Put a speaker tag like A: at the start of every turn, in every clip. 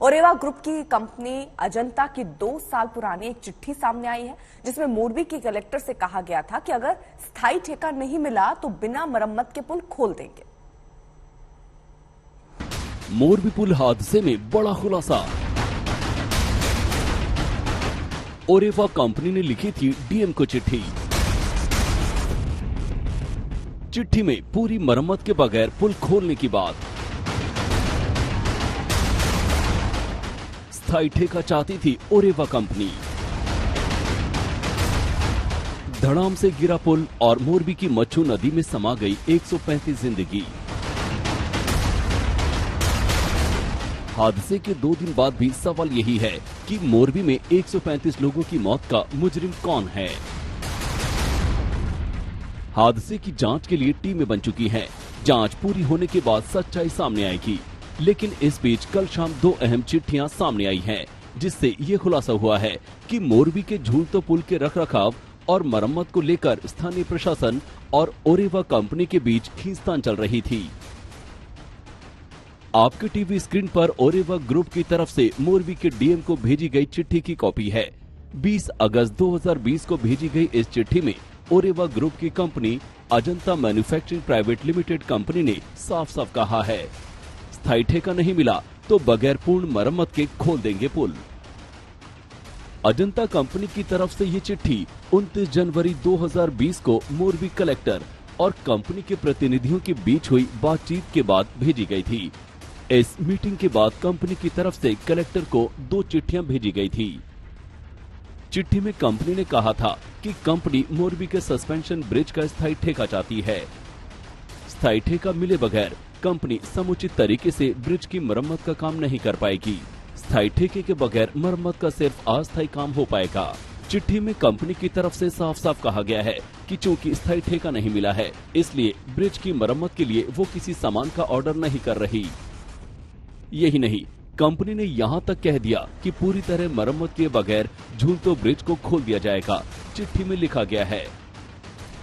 A: Oreva group की company Ajanta की 2 साल पुरानी एक चिट्ठी सामने आई है, जिसमें मोरबी के कलेक्टर से कहा गया था कि अगर स्थायी ठेका नहीं मिला तो बिना मरम्मत के पुल खोल देंगे।
B: मोरबी पुल हादसे में बड़ा खुलासा। ओरेवा कंपनी ने लिखी थी डीएम को चिट्ठी। चिट्ठी में पूरी मरम्मत के बगैर पुल खोलने की बात। स्थायी ठेका चाहती थी ओरेवा कंपनी। धड़ाम से गिरा पुल और मोरबी की मच्छू नदी में समा गई 135 जिंदगी। हादसे के 2 दिन बाद भी सवाल यही है कि मोरबी में 135 लोगों की मौत का मुजरिम कौन है। हादसे की जांच के लिए टीमें बन चुकी हैं। जांच पूरी होने के बाद सच्चाई सामने आएगी। लेकिन इस बीच कल शाम 2 अहम चिट्ठियां सामने आई हैं, जिससे ये खुलासा हुआ है कि मोरबी के झूलतो पुल के रखरखाव और मरम्मत को लेकर स्थानीय प्रशासन और ओरेवा कंपनी के बीच खींचतान चल रही थी। आपके टीवी स्क्रीन पर ओरेवा ग्रुप की तरफ से मोरबी के डीएम को भेजी गई चिट्ठी की कॉपी है। 20 अगस्त 2020 को भेजी गई इस चिट्ठी में ओरेवा ग्रुप की company Ajanta manufacturing private limited company ने साफ साफ कहा है, स्थायी ठेका नहीं मिला तो बगैर पूर्ण मरम्मत के खोल देंगे पुल। अजंता कंपनी की तरफ से ये चिट्ठी 29 जनवरी 2020 को मोरबी कलेक्टर और कंपनी के प्रतिनिधियों के बीच हुई बातचीत के बाद भेजी गई थी। इस मीटिंग के बाद कंपनी की तरफ से कलेक्टर को 2 चिट्ठियां भेजी गई थी। चिट्ठी में कंपनी ने कहा था कि कंपनी मोरबी के सस्पेंशन ब्रिज का स्थायी ठेका चाहती है। स्थायी ठेका मिले बगैर कंपनी समुचित तरीके से ब्रिज की मरम्मत का काम नहीं कर पाएगी। स्थायी ठेके के बगैर मरम्मत का सिर्फ अस्थायी काम हो पाएगा। चिट्ठी में कंपनी की तरफ से साफ साफ कहा गया है कि चूंकि स्थायी ठेका नहीं मिला है, इसलिए ब्रिज की मरम्मत के लिए वो किसी सामान का ऑर्डर नहीं कर रही। यही नहीं, कंपनी ने यहाँ तक कह दिया कि पूरी तरह मरम्मत किए बगैर झूलतो ब्रिज को खोल दिया जाएगा। चिट्ठी में लिखा गया है,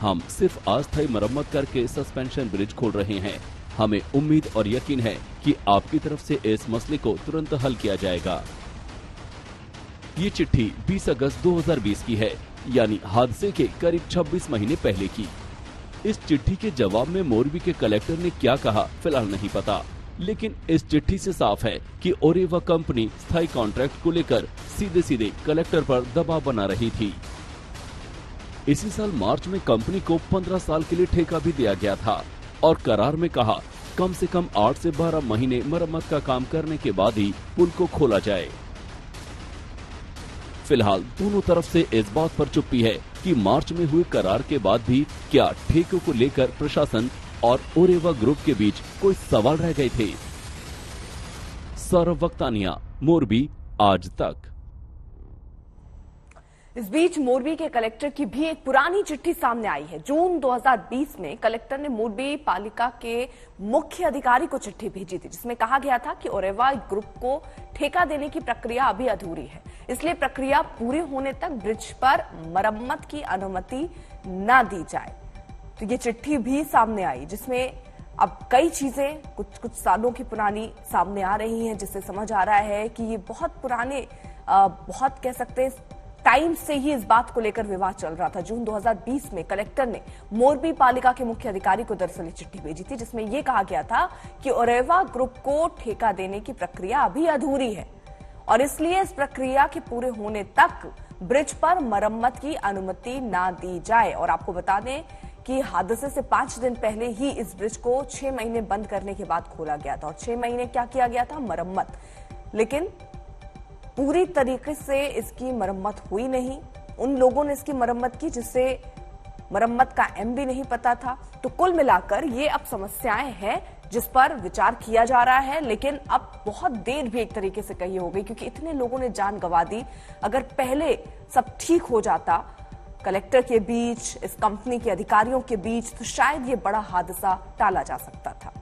B: हम सिर्फ अस्थायी मरम्मत करके सस्पेंशन ब्रिज खोल रहे हैं। हमें उम्मीद और यकीन है कि आपकी तरफ से इस मसले को तुरंत हल किया जाएगा। ये चिट्ठी 20 अगस्त 2020 की है, यानी हादसे के करीब 26 महीने पहले की। इस चिट्ठी के जवाब में मोरबी के कलेक्टर ने क्या कहा फिलहाल नहीं पता, लेकिन इस चिट्ठी से साफ है कि ओरेवा कंपनी स्थायी कॉन्ट्रैक्ट को लेकर सीधे सीधे कलेक्टर पर दबाव बना रही थी। इसी साल मार्च में कंपनी को 15 साल के लिए ठेका भी दिया गया था और करार में कहा कम से कम 8 से 12 महीने मरम्मत का काम करने के बाद ही पुल को खोला जाए। फिलहाल दोनों तरफ से इस बात पर चुप्पी है कि मार्च में हुए करार के बाद भी क्या ठेकों को लेकर प्रशासन और ओरेवा ग्रुप के बीच कोई सवाल रह गए थे। सौरभ वक्तानिया, मोरबी, आज तक।
A: इस बीच मोरबी के कलेक्टर की भी एक पुरानी चिट्ठी सामने आई है। जून 2020 में कलेक्टर ने मोरबी पालिका के मुख्य अधिकारी को चिट्ठी भेजी थी, जिसमें कहा गया था कि ओरेवा ग्रुप को ठेका देने की प्रक्रिया अभी अधूरी है, इसलिए प्रक्रिया पूरी होने तक ब्रिज पर मरम्मत की अनुमति न दी जाए। तो ये चिट्ठी भी सामने आई, जिसमें अब कई चीजें कुछ सालों की पुरानी सामने आ रही हैं, जिससे समझ आ रहा है कि ये बहुत पुराने बहुत कह सकते हैं टाइम से ही इस बात को लेकर विवाद चल रहा था। जून 2020 में कलेक्टर ने मोरबी पालिका के मुख्य अधिकारी को दरअसल चिट्ठी भेजी थी, जिसमें यह कहा गया था कि ओरेवा ग्रुप को ठेका देने की प्रक्रिया अभी अधूरी है और इसलिए इस प्रक्रिया के पूरे होने तक ब्रिज पर मरम्मत की अनुमति ना दी जाए। और आपको बता दें कि हादसे से 5 दिन पहले ही इस ब्रिज को 6 महीने बंद करने के बाद खोला गया था और 6 महीने क्या किया गया था, मरम्मत। लेकिन पूरी तरीके से इसकी मरम्मत हुई नहीं। उन लोगों ने इसकी मरम्मत की जिससे मरम्मत का एम भी नहीं पता था। तो कुल मिलाकर ये अब समस्याएं हैं जिस पर विचार किया जा रहा है, लेकिन अब बहुत देर भी एक तरीके से कही हो गई, क्योंकि इतने लोगों ने जान गंवा दी। अगर पहले सब ठीक हो जाता कलेक्टर के बीच, इस कंपनी के अधिकारियों के बीच, तो शायद ये बड़ा हादसा टाला जा सकता था।